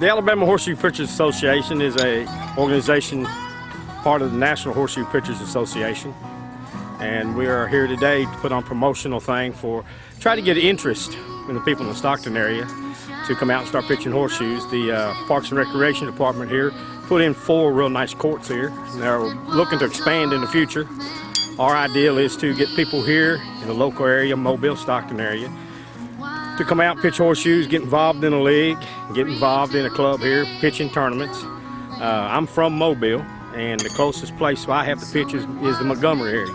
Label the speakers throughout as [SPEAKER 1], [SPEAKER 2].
[SPEAKER 1] The Alabama Horseshoe Pitchers Association is an organization part of the National Horseshoe Pitchers Association, and we are here today to put on a promotional thing for try to get interest in the people in the Stockton area to come out and start pitching horseshoes. The Parks and Recreation Department here put in 4 real nice courts here, and they're looking to expand in the future. Our ideal is to get people here in the local area, Mobile, Stockton area, to come out and pitch horseshoes, get involved in a league, get involved in a club here, pitching tournaments. I'm from Mobile, and the closest place I have to pitch is the Montgomery area.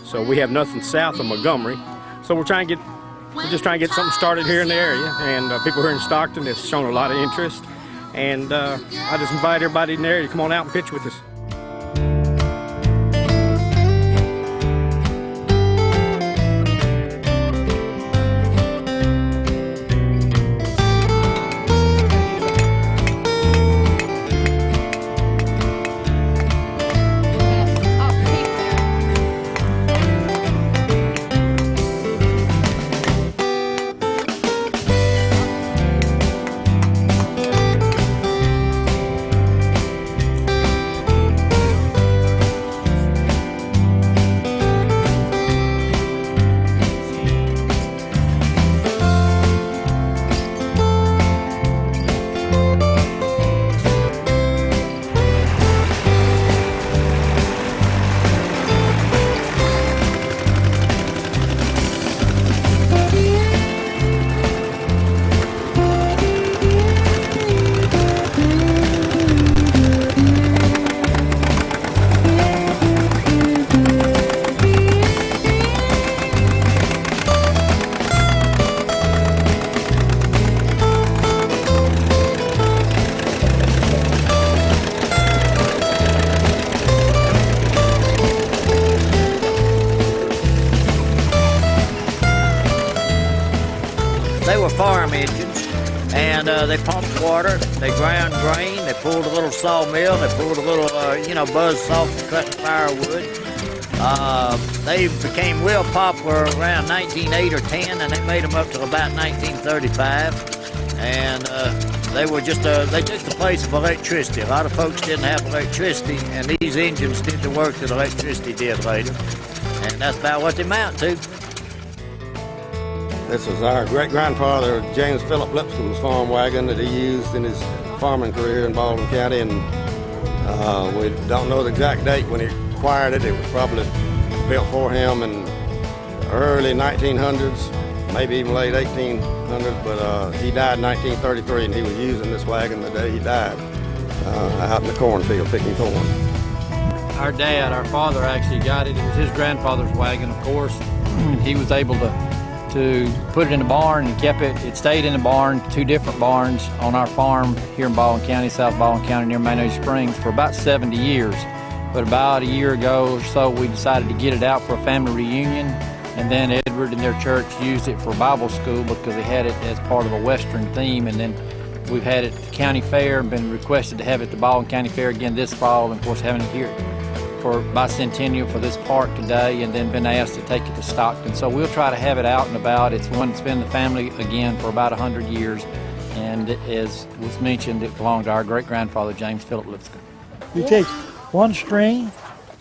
[SPEAKER 1] So we have nothing south of Montgomery. So we're just trying to get something started here in the area, and people here in Stockton have shown a lot of interest. And I just invite everybody in the area to come on out and pitch with us.
[SPEAKER 2] They were farm engines, and they pumped water, they ground grain, they pulled a little sawmill, they pulled a little, buzz saw for cutting firewood. They became real popular around 1908 or 10, and they made them up till about 1935. And they were just, they took the place of electricity. A lot of folks didn't have electricity, and these engines did the work that electricity did later. And that's about what they amount to.
[SPEAKER 3] This is our great-grandfather, James Philip Lipscomb's farm wagon that he used in his farming career in Baldwin County, and we don't know the exact date when he acquired it. It was probably built for him in the early 1900s, maybe even late 1800s, but he died in 1933, and he was using this wagon the day he died out in the cornfield picking corn.
[SPEAKER 4] Our dad, our father, actually got it. It was his grandfather's wagon, of course, and he was able to put it in the barn and kept it. It stayed in the barn, 2 different barns on our farm here in Baldwin County, South Baldwin County, near Magnolia Springs, for about 70 years. But about a year ago or so, we decided to get it out for a family reunion, and then Edward and their church used it for Bible school because they had it as part of a Western theme, and then we've had it at the county fair and been requested to have it at the Baldwin County Fair again this fall, and of course having it here for bicentennial for this park today, and then been asked to take it to Stockton. So we'll try to have it out and about. It's one that's been in the family again for about 100 years, and as was mentioned, it belonged to our great-grandfather, James Philip Lipscomb.
[SPEAKER 5] You take 1 string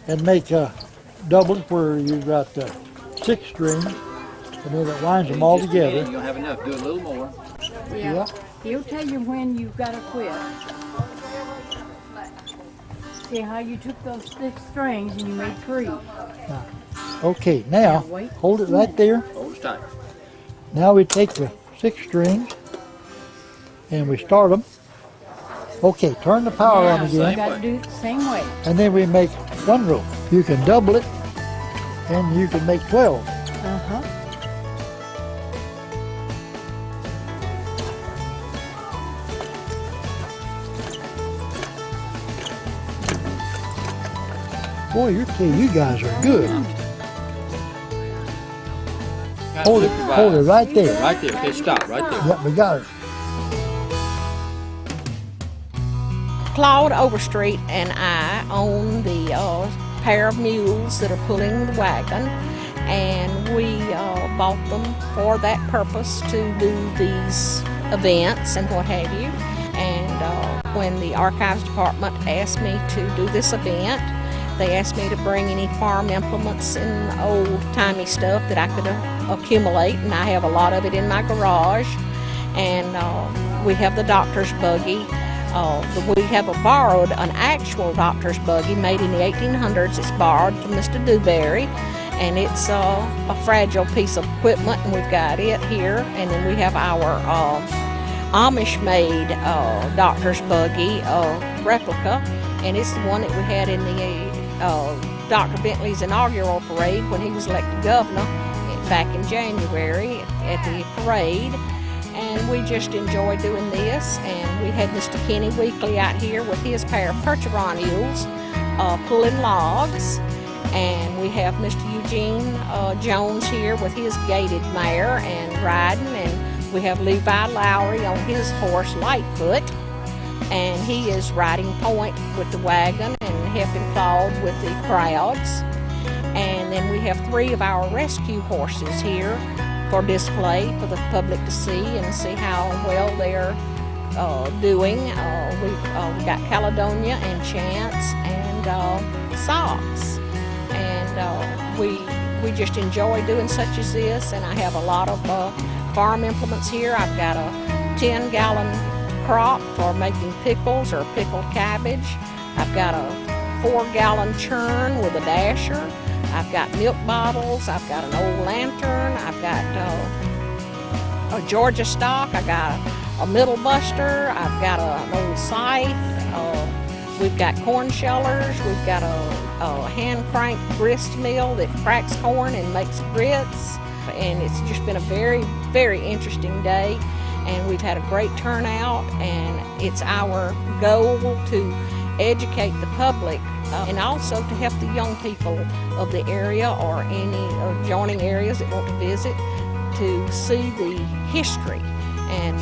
[SPEAKER 5] and make a double where you've got 6 strings, and then it winds them all together.
[SPEAKER 4] You'll have enough. Do a little more.
[SPEAKER 5] Yeah.
[SPEAKER 6] He'll tell you when you've got to quit. See how you took those 6 strings and you made 3.
[SPEAKER 5] Okay, now hold it right there.
[SPEAKER 4] Hold it tight.
[SPEAKER 5] Now we take the 6 strings and we start them. Okay, turn the power on
[SPEAKER 6] You
[SPEAKER 5] again,
[SPEAKER 6] got to do it the same way.
[SPEAKER 5] and then we make 1 row. You can double it, and you can make 12. Boy, you guys are good. Hold it right there.
[SPEAKER 4] Right there. Okay, stop. Right there.
[SPEAKER 5] Yep, we got it.
[SPEAKER 7] Claude Overstreet and I own the pair of mules that are pulling the wagon, and we bought them for that purpose, to do these events and what have you. And when the Archives Department asked me to do this event. They asked me to bring any farm implements and old-timey stuff that I could accumulate, and I have a lot of it in my garage. And we have the doctor's buggy. We have borrowed an actual doctor's buggy made in the 1800s. It's borrowed from Mr. Dewberry, and it's a fragile piece of equipment, and we've got it here. And then we have our Amish-made doctor's buggy replica, and it's the one that we had in the Dr. Bentley's inaugural parade when he was elected governor back in January at the parade. And we just enjoy doing this. And we had Mr. Kenny Weekly out here with his pair of Percheron mules pulling logs. And we have Mr. Eugene Jones here with his gaited mare and riding. And we have Levi Lowry on his horse Lightfoot. And he is riding point with the wagon and helping Claude with the crowds. And then we have 3 of our rescue horses here for display for the public to see and see how well they're doing. We got Caledonia and Chance and Socks. And we just enjoy doing such as this. And I have a lot of farm implements here. I've got a 10-gallon crop for making pickles or pickled cabbage. I've got a 4-gallon churn with a dasher. I've got milk bottles. I've got an old lantern. I've got a Georgia stock. I got a middle buster. I've got an old scythe. We've got corn shellers. We've got a hand cranked grist mill that cracks corn and makes grits. And it's just been a very, very interesting day. And we've had a great turnout, and it's our goal to educate the public and also to help the young people of the area or any adjoining areas that want to visit to see the history and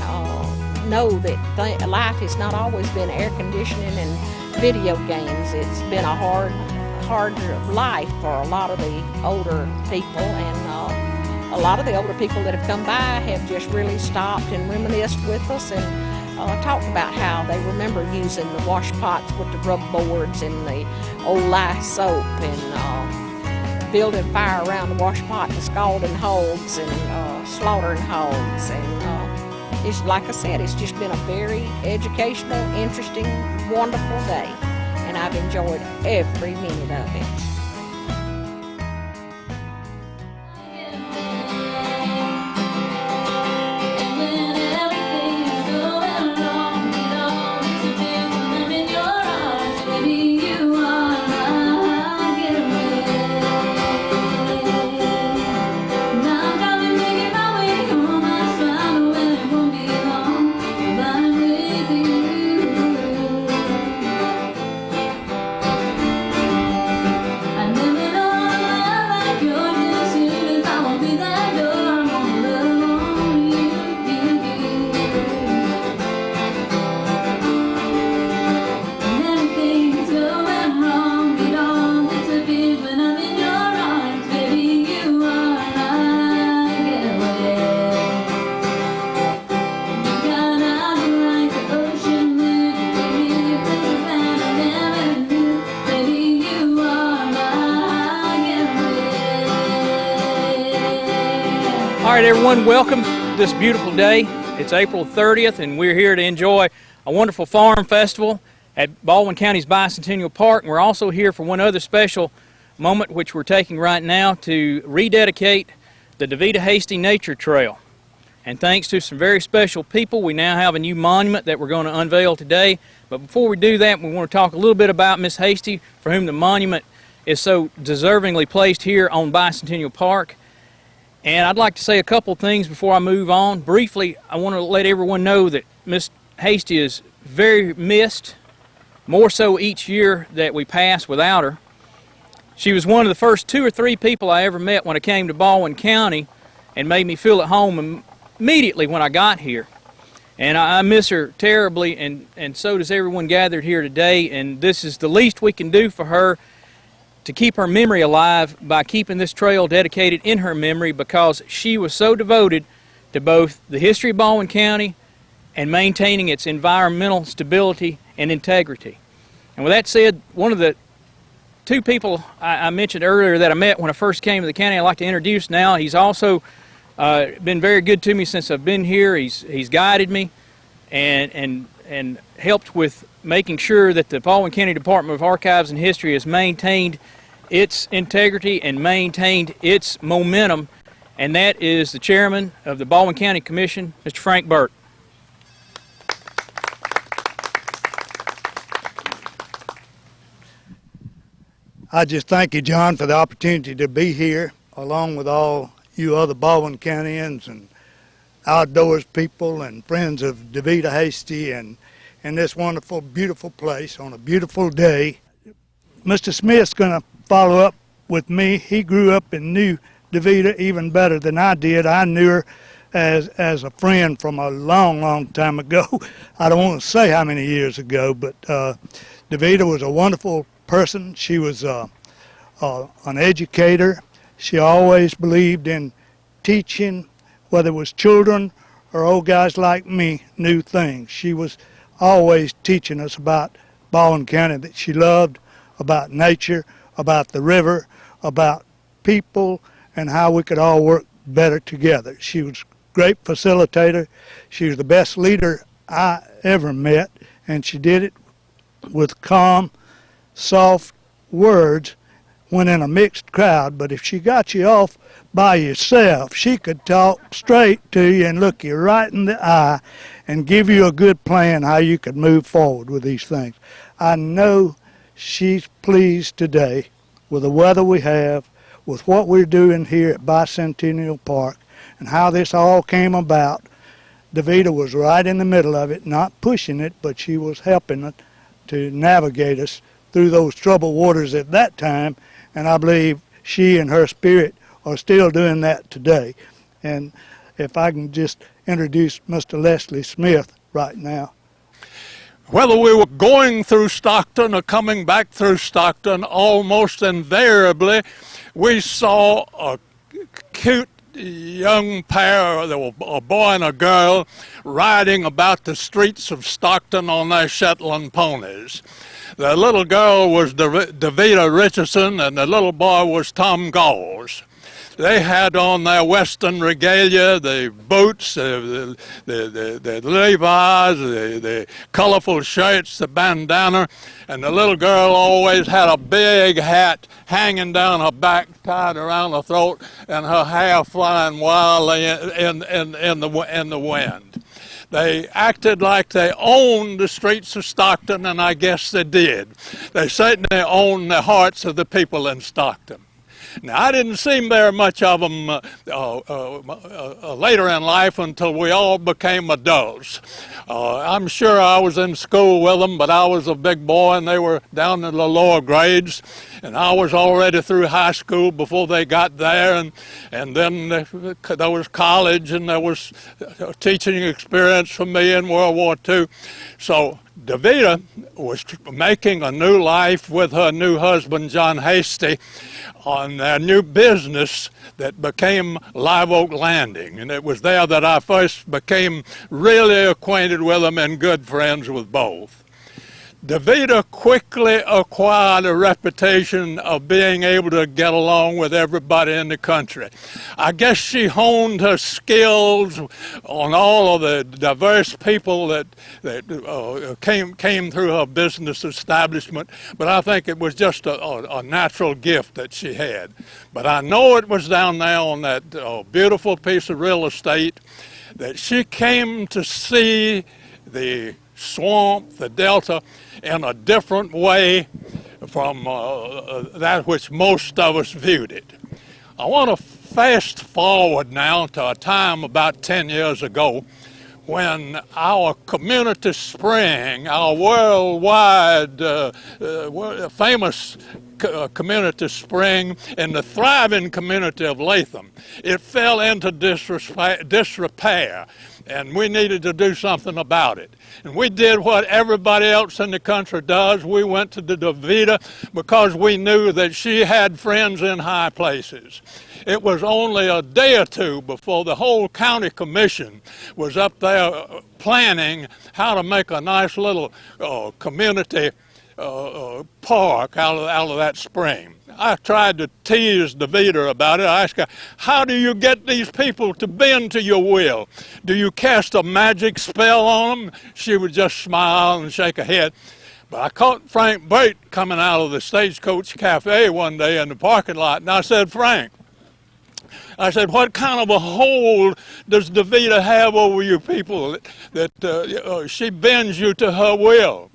[SPEAKER 7] know that life has not always been air conditioning and video games. It's been a hard life for a lot of the older people, and a lot of the older people that have come by have just really stopped and reminisced with us and talked about how they remember using the wash pots with the rub boards and the old lye soap and building fire around the wash pot and scalding hogs and slaughtering hogs. And it's like I said, it's just been a very educational, interesting, wonderful day, and I've enjoyed every minute of it.
[SPEAKER 8] All right, everyone, welcome this beautiful day. It's April 30th, and we're here to enjoy a wonderful farm festival at Baldwin County's Bicentennial Park. And we're also here for one other special moment, which we're taking right now to rededicate the DeVita Hasty Nature Trail. And thanks to some very special people, we now have a new monument that we're going to unveil today. But before we do that, we want to talk a little bit about Miss Hasty, for whom the monument is so deservingly placed here on Bicentennial Park. And I'd like to say a couple things before I move on. Briefly, I want to let everyone know that Miss Hasty is very missed, more so each year that we pass without her. She was one of the first 2 or 3 people I ever met when I came to Baldwin County and made me feel at home immediately when I got here. And I miss her terribly, and so does everyone gathered here today. And this is the least we can do for her to keep her memory alive by keeping this trail dedicated in her memory, because she was so devoted to both the history of Baldwin County and maintaining its environmental stability and integrity. And with that said, one of the two people I mentioned earlier that I met when I first came to the county, I'd like to introduce now. He's also been very good to me since I've been here. He's guided me and helped with making sure that the Baldwin County Department of Archives and History has maintained its integrity and maintained its momentum, and that is the chairman of the Baldwin County Commission, Mr. Frank Burt.
[SPEAKER 9] I just thank you, John, for the opportunity to be here, along with all you other Baldwin Countyans and outdoors people and friends of DeVita Hasty and this wonderful, beautiful place on a beautiful day. Mr. Smith's going to follow up with me. He grew up and knew DeVita even better than I did. I knew her as a friend from a long, long time ago. I don't want to say how many years ago, but DeVita was a wonderful person. She was an educator. She always believed in teaching, whether it was children or old guys like me, new things. She was always teaching us about Baldwin County that she loved, about nature, about the river, about people, and how we could all work better together. She was a great facilitator. She was the best leader I ever met, and she did it with calm, soft words when in a mixed crowd. But if she got you off by yourself, she could talk straight to you and look you right in the eye and give you a good plan how you could move forward with these things. I know she's pleased today with the weather we have, with what we're doing here at Bicentennial Park, and how this all came about. DeVita was right in the middle of it, not pushing it, but she was helping it to navigate us through those troubled waters at that time, and I believe she and her spirit are still doing that today. And if I can just introduce Mr. Leslie Smith right now.
[SPEAKER 10] Whether we were going through Stockton or coming back through Stockton, almost invariably we saw a cute young pair, a boy and a girl, riding about the streets of Stockton on their Shetland ponies. The little girl was DeVita Richardson, and the little boy was Tom Galls. They had on their Western regalia, the boots, the Levi's, the colorful shirts, the bandana, and the little girl always had a big hat hanging down her back, tied around her throat, and her hair flying wildly in the wind. They acted like they owned the streets of Stockton, and I guess they did. They certainly owned the hearts of the people in Stockton. Now, I didn't see very much of them later in life until we all became adults. I'm sure I was in school with them, but I was a big boy and they were down in the lower grades, and I was already through high school before they got there, and then there was college, and there was teaching experience for me in World War II. So DeVita was making a new life with her new husband, John Hasty, on their new business that became Live Oak Landing. And it was there that I first became really acquainted with them and good friends with both. DeVita quickly acquired a reputation of being able to get along with everybody in the country. I guess she honed her skills on all of the diverse people that came through her business establishment, but I think it was just a natural gift that she had. But I know it was down there on that beautiful piece of real estate that she came to see the swamp, the delta, in a different way from that which most of us viewed it. I want to fast forward now to a time about 10 years ago when our community spring, our worldwide famous community spring in the thriving community of Latham. It fell into disrepair, and we needed to do something about it. And we did what everybody else in the country does. We went to the DeVita because we knew that she had friends in high places. It was only a day or two before the whole county commission was up there planning how to make a nice little community park out of that spring. I tried to tease DeVita about it. I asked her, how do you get these people to bend to your will? Do you cast a magic spell on them? She would just smile and shake her head. But I caught Frank Bate coming out of the Stagecoach Cafe one day in the parking lot, and I said, Frank, I said, what kind of a hold does DeVita have over you people that she bends you to her will?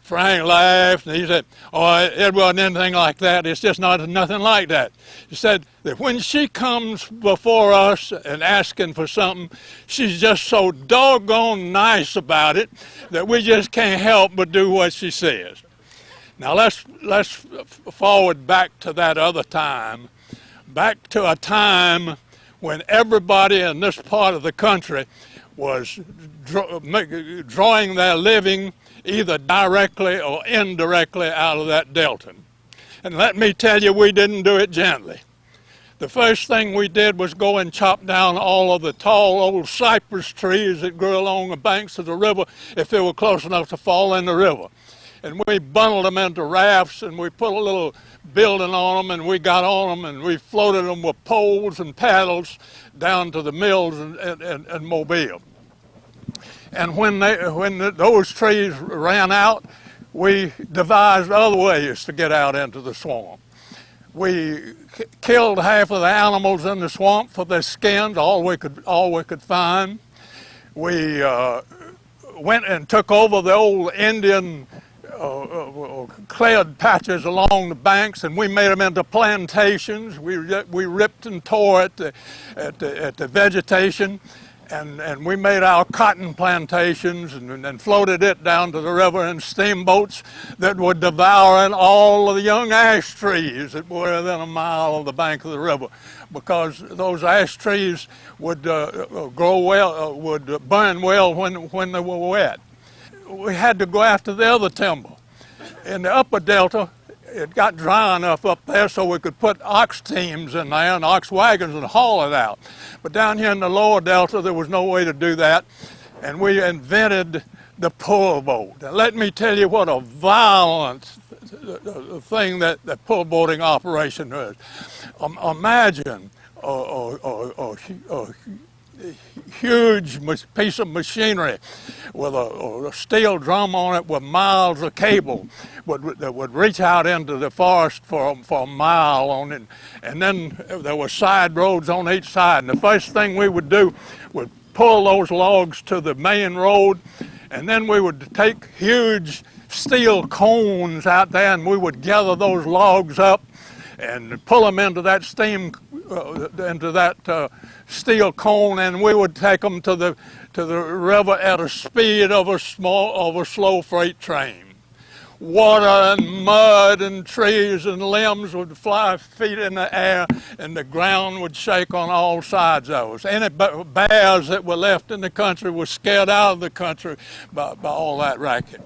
[SPEAKER 10] Frank laughed, and he said, oh, it wasn't anything like that. It's just nothing like that. He said that when she comes before us and asking for something, she's just so doggone nice about it that we just can't help but do what she says. Now let's forward back to that other time, back to a time when everybody in this part of the country was drawing their living either directly or indirectly out of that delta. And let me tell you, we didn't do it gently. The first thing we did was go and chop down all of the tall old cypress trees that grew along the banks of the river if they were close enough to fall in the river. And we bundled them into rafts, and we put a little building on them, and we got on them, and we floated them with poles and paddles down to the mills in Mobile. And when those trees ran out, we devised other ways to get out into the swamp. We killed half of the animals in the swamp for their skins, all we could find. We went and took over the old Indian clad patches along the banks, and we made them into plantations. We ripped and tore at the vegetation. And we made our cotton plantations and floated it down to the river in steamboats that were devouring all of the young ash trees that were within a mile of the bank of the river, because those ash trees would grow well, would burn well when they were wet. We had to go after the other timber. In the upper delta, it got dry enough up there so we could put ox teams in there and ox wagons and haul it out. But down here in the lower delta, there was no way to do that, and we invented the pull boat. Now, let me tell you what a violent thing that pull boating operation is. Imagine a huge piece of machinery with a steel drum on it with miles of cable that would reach out into the forest for a mile on it. And then there were side roads on each side. And the first thing we would do was pull those logs to the main road, and then we would take huge steel cones out there, and we would gather those logs up and pull them into that steel cone, and we would take them to the river at a speed of a slow freight train. Water and mud and trees and limbs would fly feet in the air, and the ground would shake on all sides of us. Any bears that were left in the country were scared out of the country by all that racket.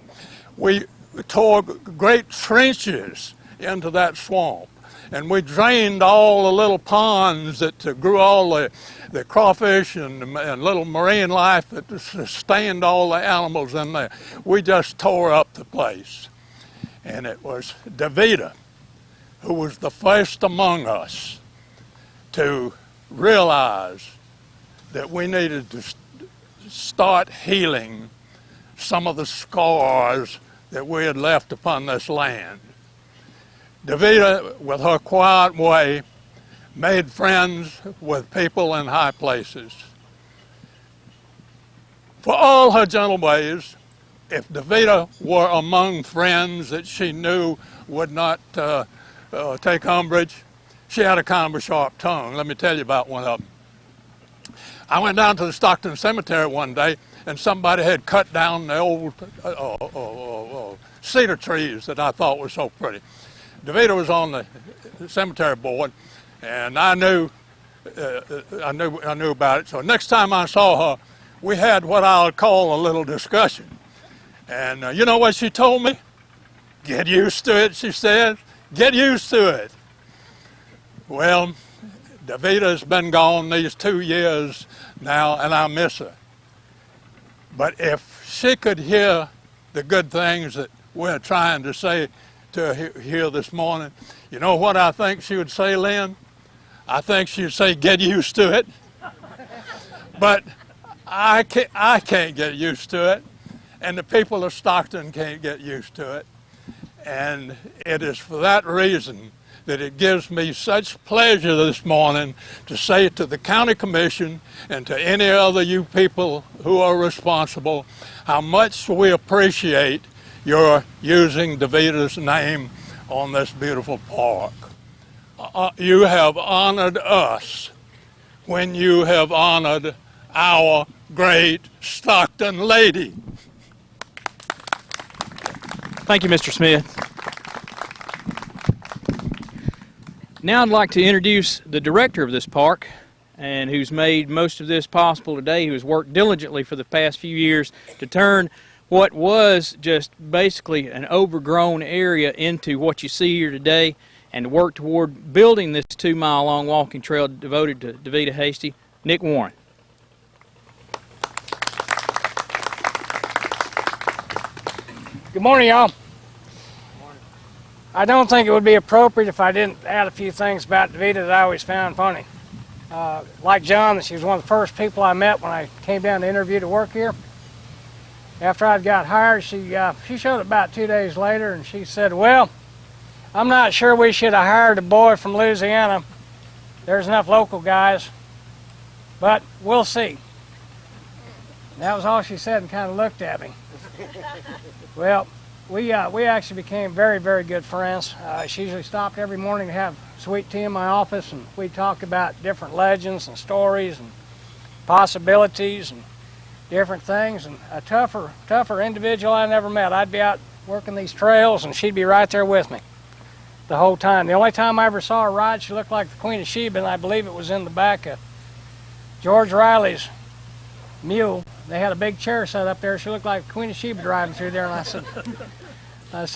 [SPEAKER 10] We tore great trenches into that swamp, and we drained all the little ponds that grew all the crawfish and little marine life that sustained all the animals in there. We just tore up the place. And it was DeVita who was the first among us to realize that we needed to start healing some of the scars that we had left upon this land. DeVita, with her quiet way, made friends with people in high places. For all her gentle ways, if DeVita were among friends that she knew would not take umbrage, she had a kind of a sharp tongue. Let me tell you about one of them. I went down to the Stockton Cemetery one day, and somebody had cut down the old cedar trees that I thought were so pretty. DeVita was on the cemetery board, and I knew about it. So next time I saw her, we had what I'll call a little discussion. And you know what she told me? Get used to it, she said. Get used to it. Well, DeVita's been gone these 2 years now, and I miss her. But if she could hear the good things that we're trying to say to her here this morning, you know what I think she would say, Lynn? I think she'd say, get used to it. But I can't get used to it, and the people of Stockton can't get used to it. And it is for that reason that it gives me such pleasure this morning to say to the county commission and to any other you people who are responsible how much we appreciate your using DeVita's name on this beautiful park. You have honored us when you have honored our great Stockton lady.
[SPEAKER 8] Thank you, Mr. Smith. Now I'd like to introduce the director of this park, and who's made most of this possible today, who has worked diligently for the past few years to turn what was just basically an overgrown area into what you see here today, and to work toward building this 2-mile-long walking trail devoted to DeVita Hasty, Nick Warren.
[SPEAKER 11] Good morning, y'all. I don't think it would be appropriate if I didn't add a few things about DeVita that I always found funny. Like John, she was one of the first people I met when I came down to interview to work here. After I got hired, she showed up about 2 days later, and she said, well, I'm not sure we should have hired a boy from Louisiana. There's enough local guys, but we'll see. And that was all she said, and kind of looked at me. Well, we actually became very, very good friends. She usually stopped every morning to have sweet tea in my office, and we talked about different legends and stories and possibilities and different things. And a tougher individual I never met. I'd be out working these trails, and she'd be right there with me the whole time. The only time I ever saw her ride, she looked like the Queen of Sheba, and I believe it was in the back of George Riley's mule. They had a big chair set up there. She looked like Queen of Sheba driving through there, and I said,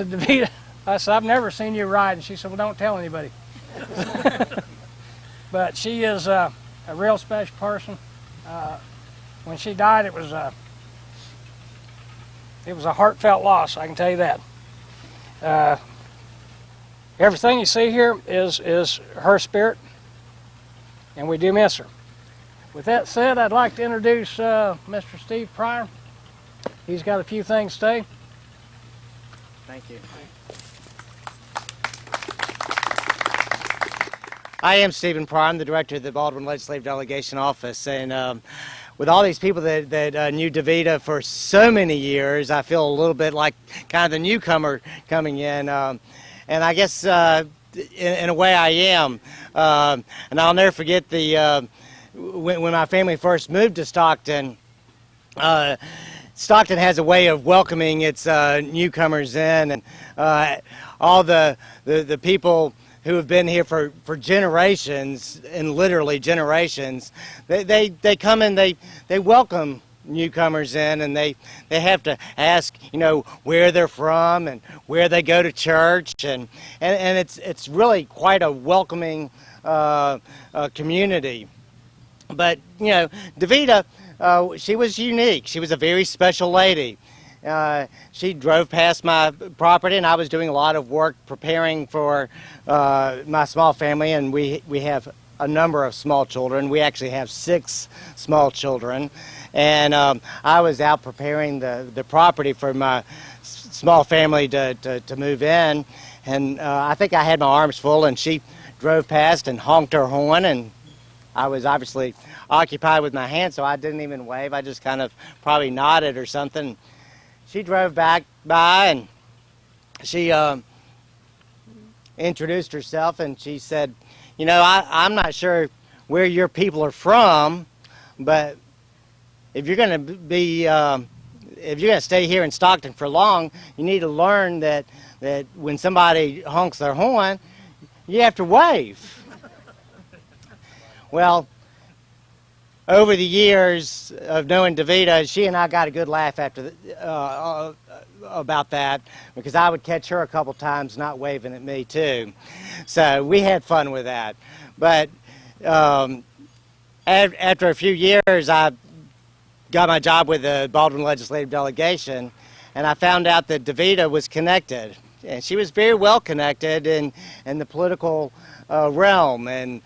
[SPEAKER 11] DeVita, I've never seen you ride. And she said, well, don't tell anybody. But she is a real special person. When she died, it was a heartfelt loss, I can tell you that. Everything you see here is her spirit, and we do miss her. With that said, I'd like to introduce Mr. Steve Pryor. He's got a few things to say.
[SPEAKER 12] Thank you. I am Stephen Pryor. I'm the director of the Baldwin Legislative Delegation Office, and with all these people that knew DeVita for so many years, I feel a little bit like kind of the newcomer coming in, and I guess in a way I am. And I'll never forget when my family first moved to Stockton. Stockton has a way of welcoming its newcomers in, and all the people who have been here for generations, and literally generations, they come and they welcome newcomers in, and they have to ask, you know, where they're from and where they go to church, and it's really quite a welcoming community. But, you know, DeVita, she was unique. She was a very special lady. She drove past my property, and I was doing a lot of work preparing for my small family, and we have a number of small children. We actually have 6 small children, and I was out preparing the property for my small family to move in, and I think I had my arms full, and she drove past and honked her horn, and I was obviously occupied with my hand, so I didn't even wave. I just kind of probably nodded or something. She drove back by, and she introduced herself, and she said, you know, I'm not sure where your people are from, but if you're going to stay here in Stockton for long, you need to learn that that when somebody honks their horn, you have to wave. Well, over the years of knowing Davita, she and I got a good laugh about that, because I would catch her a couple times not waving at me too. So we had fun with that. But after a few years, I got my job with the Baldwin Legislative Delegation, and I found out that Davita was connected. And she was very well connected in the political realm, and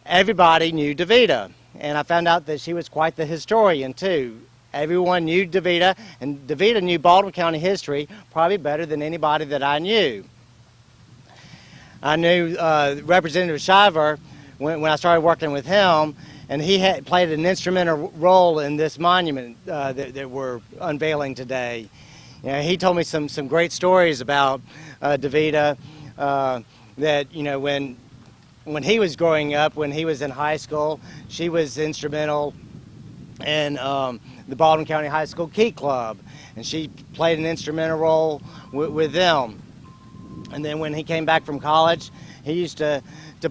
[SPEAKER 12] everybody knew Davita. And I found out that she was quite the historian too. Everyone knew Davita, and Davita knew Baldwin County history probably better than anybody that I knew. I knew Representative Shiver when I started working with him, and he had played an instrumental role in this monument that we're unveiling today. You know, he told me some great stories about Davita, that, you know, when he was growing up, when he was in high school, she was instrumental in the Baldwin County High School Key Club, and she played an instrumental role with them. And then when he came back from college, he used to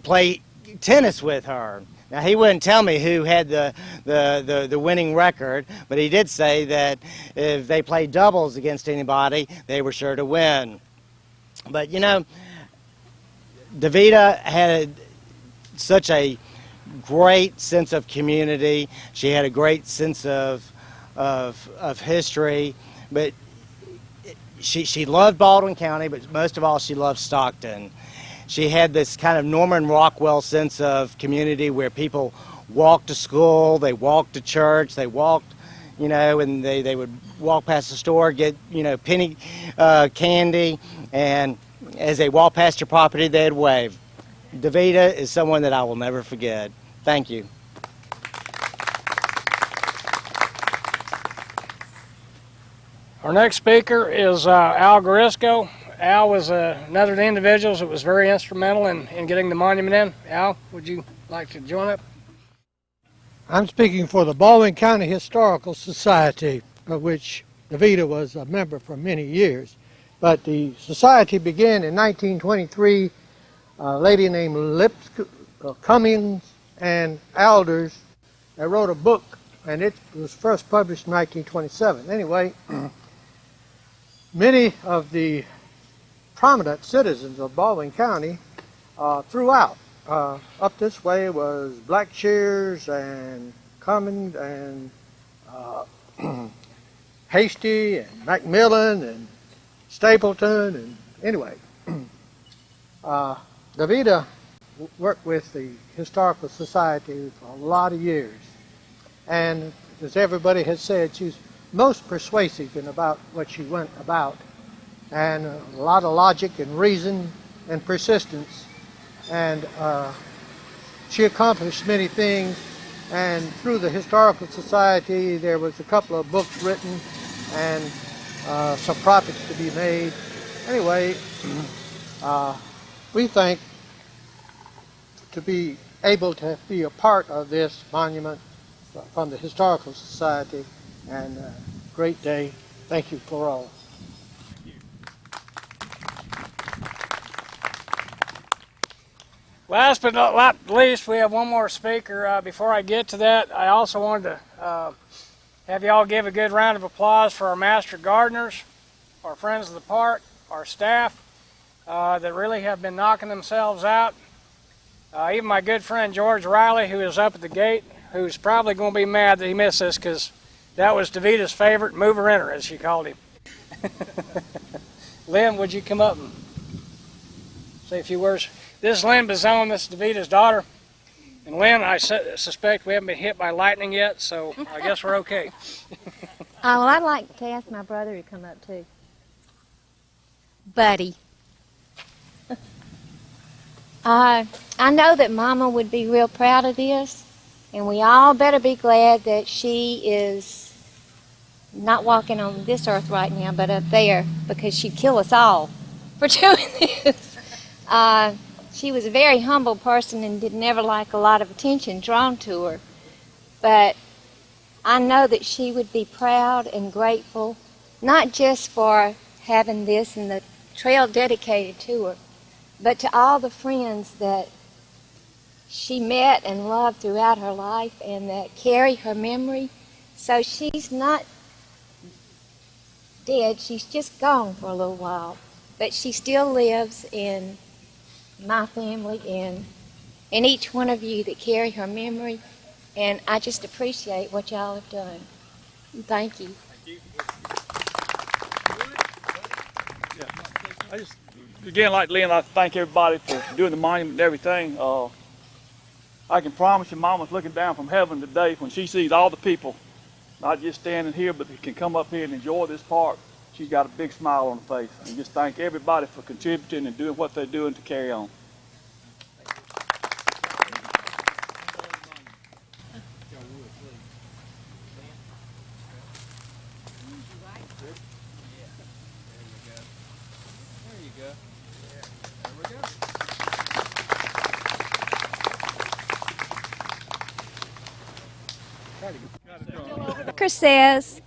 [SPEAKER 12] play tennis with her. Now, he wouldn't tell me who had the winning record, but he did say that if they played doubles against anybody, they were sure to win. But, you know, Davita had such a great sense of community. She had a great sense of history, but she loved Baldwin County, but most of all, she loved Stockton. She had this kind of Norman Rockwell sense of community where people walked to school, they walked to church, they walked, you know, and they would walk past the store, get, you know, penny candy, and as they walked past your property, they'd wave. Davita is someone that I will never forget. Thank you.
[SPEAKER 11] Our next speaker is Al Garisco. Al was another of the individuals that was very instrumental in getting the monument in. Al, would you like to join up?
[SPEAKER 5] I'm speaking for the Baldwin County Historical Society, of which Davita was a member for many years. But the society began in 1923. A lady named Cummings and Alders wrote a book, and it was first published in 1927. Anyway, many of the prominent citizens of Baldwin County throughout. Up this way was Blackshears and Cummings and Hasty and Macmillan and Stapleton, and anyway, Davita worked with the Historical Society for a lot of years, and as everybody has said, she's most persuasive in about what she went about, and a lot of logic and reason and persistence, and she accomplished many things. And through the Historical Society, there was a couple of books written and some profits to be made. Anyway, we think to be able to be a part of this monument from the Historical Society, and great day. Thank you for all.
[SPEAKER 11] Last but not least, we have one more speaker. Before I get to that, I also wanted to have you all give a good round of applause for our master gardeners, our friends of the park, our staff that really have been knocking themselves out. Even my good friend George Riley, who is up at the gate, who's probably going to be mad that he missed this, because that was Davita's favorite mover-inner, as she called him. Lynn, would you come up and say a few words? This is Lynn Bazone. This is Davita's daughter. And Lynn, I suspect we haven't been hit by lightning yet, so I guess we're okay.
[SPEAKER 13] Well, I'd like to ask my brother to come up too. Buddy. I know that Mama would be real proud of this, and we all better be glad that she is not walking on this earth right now, but up there, because she'd kill us all for doing this. She was a very humble person and did never like a lot of attention drawn to her. But I know that she would be proud and grateful, not just for having this in the trail dedicated to her, but to all the friends that she met and loved throughout her life and that carry her memory. So she's not dead, she's just gone for a little while, but she still lives in my family and in each one of you that carry her memory, and I just appreciate what y'all have done. Thank you.
[SPEAKER 14] I just, again, like Lynn, I thank everybody for doing the monument and everything. I can promise you Mama's looking down from heaven today when she sees all the people, not just standing here, but they can come up here and enjoy this park. She's got a big smile on her face. And just thank everybody for contributing and doing what they're doing to carry on.
[SPEAKER 13] Walker says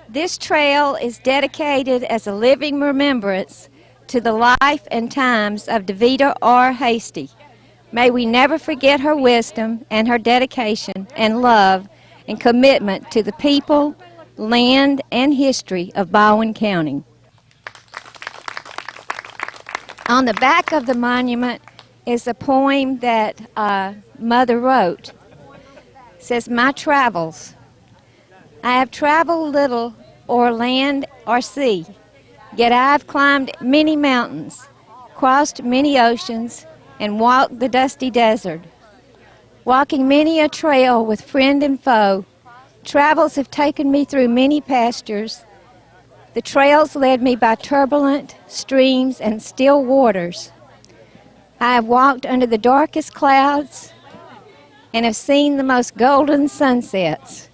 [SPEAKER 13] this trail is dedicated as a living remembrance to the life and times of DeVita R. Hasty. May we never forget her wisdom and her dedication and love and commitment to the people, land, and history of Baldwin County. On the back of the monument is a poem that Mother wrote. It says, "My travels. I have traveled little o'er land or sea, yet I have climbed many mountains, crossed many oceans, and walked the dusty desert. Walking many a trail with friend and foe, travels have taken me through many pastures. The trails led me by turbulent streams and still waters. I have walked under the darkest clouds and have seen the most golden sunsets.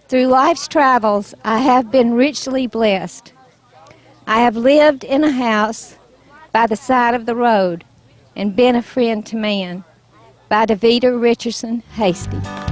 [SPEAKER 13] Through life's travels, I have been richly blessed. I have lived in a house by the side of the road and been a friend to man." By DeVita Richardson Hasty.